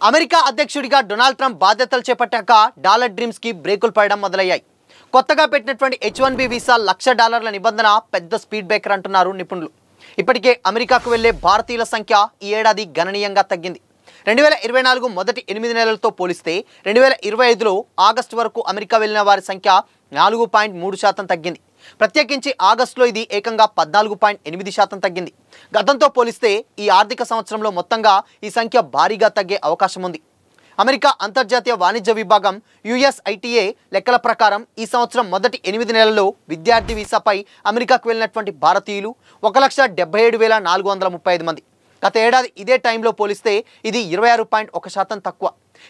America అధ్యక్షుడిగా Donald Trump బాధ్యతలు చేపట్టాక dollar dreams కి బ్రేకులు పడడం మొదలయ్యాయి. కొత్తగా పెట్టినటువంటి H1B వీసా $1,00,000 నిబంధన పెద్ద స్పీడ్ బ్రేకర్ అంటున్నారు నిపుణులు. ఇప్పటికే అమెరికాకు వెళ్లే భారతీయుల సంఖ్య ఈ ఏడాది గణనీయంగా తగ్గింది. 2024 మొదటి 8 నెలలతో పోలిస్తే 2025లో ఆగస్టు వరకు అమెరికా వెళ్లిన వారి సంఖ్య 4.3% తగ్గింది. ప్రత్యేకించి ఆగస్టులో ఇది ఏకంగా 14.8% తగ్గింది. గతంతో పోలిస్తే ఈ ఆర్థిక సంవత్సరంలో మొత్తంగా ఈ సంఖ్య భారీగా తగ్గే అవకాశం ఉంది. అమెరికా అంతర్జాతీయ వాణిజ్య విభాగం USITA లెక్కల ప్రకారం ఈ సంవత్సరం మొదటి 8 నెలల్లో విద్యార్థి వీసాపై అమెరికాకు వెళ్ళినటువంటి భారతీయులు 1,77,435 మంది. గత ఏడాది ఇదే టైంలో పోలిస్తే ఇది 26.1% తక్కువ.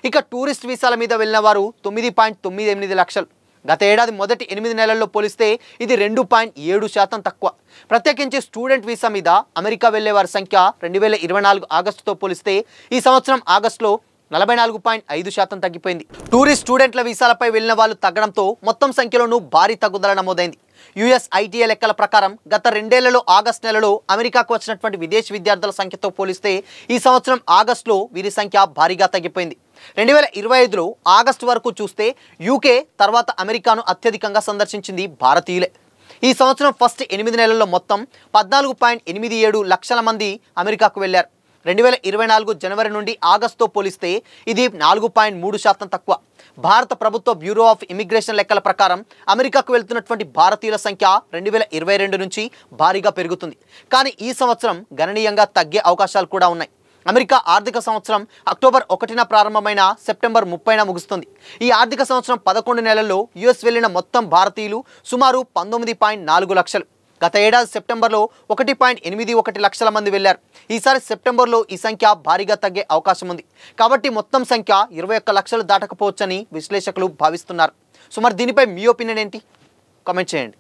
ఇక టూరిస్ట్ వీసాల మీద వెళ్ళిన వారు 9.98 లక్షలు. గత ఏడాది మొదటి 8 నెలల్లో పోలిస్తే ఇది 2.7% తక్కువ. ప్రత్యేకించి స్టూడెంట్ వీసా మీద అమెరికా వెళ్లే వారి సంఖ్య 2024 ఆగస్టుతో పోలిస్తే ఈ సంవత్సరం ఆగస్టులో 44.5% తగ్గిపోయింది. టూరిస్ట్ స్టూడెంట్ల వీసాలపై వెళ్లిన వాళ్ళు తగ్గడంతో మొత్తం సంఖ్యలోనూ భారీ తగ్గుదల నమోదైంది. USITA లెక్కల ప్రకారం గత 2 ఏళ్లలో ఆగస్టు నెలలో అమెరికాకు వచ్చినటువంటి విదేశీ విద్యార్థుల సంఖ్యతో పోలిస్తే ఈ సంవత్సరం ఆగస్టులో వీరి సంఖ్య భారీగా తగ్గిపోయింది. 2025లో ఆగస్టు వరకు చూస్తే UK తర్వాత అమెరికాను అత్యధికంగా సందర్శించింది భారతీయులే. ఈ సంవత్సరం ఫస్ట్ 8 నెలల్లో మొత్తం 14.87 లక్షల మంది అమెరికాకు వెళ్లారు. 2024 జనవరి నుండి ఆగస్టుతో పోలిస్తే ఇది 4.3% తక్కువ. భారత ప్రభుత్వ బ్యూరో ఆఫ్ ఇమిగ్రేషన్ లెక్కల ప్రకారం అమెరికాకు వెళ్తున్నటువంటి భారతీయుల సంఖ్య 2022 నుంచి భారీగా పెరుగుతుంది. కానీ ఈ సంవత్సరం గణనీయంగా తగ్గే అవకాశాలు కూడా ఉన్నాయి. అమెరికా ఆర్థిక సంవత్సరం అక్టోబర్ 1న ప్రారంభమైన సెప్టెంబర్ 30న ముగుస్తుంది. ఈ ఆర్థిక సంవత్సరం 11 నెలల్లో US వెళ్లిన మొత్తం భారతీయులు సుమారు 19.4 లక్షలు. గత ఏడాది సెప్టెంబర్లో 1.81 లక్షల మంది వెళ్లారు. ఈసారి సెప్టెంబర్లో ఈ సంఖ్య భారీగా తగ్గే అవకాశం ఉంది. కాబట్టి మొత్తం సంఖ్య 21 లక్షలు దాటకపోవచ్చని విశ్లేషకులు భావిస్తున్నారు. సో మరి దీనిపై మీ ఒపీనియన్ ఏంటి? కామెంట్ చేయండి.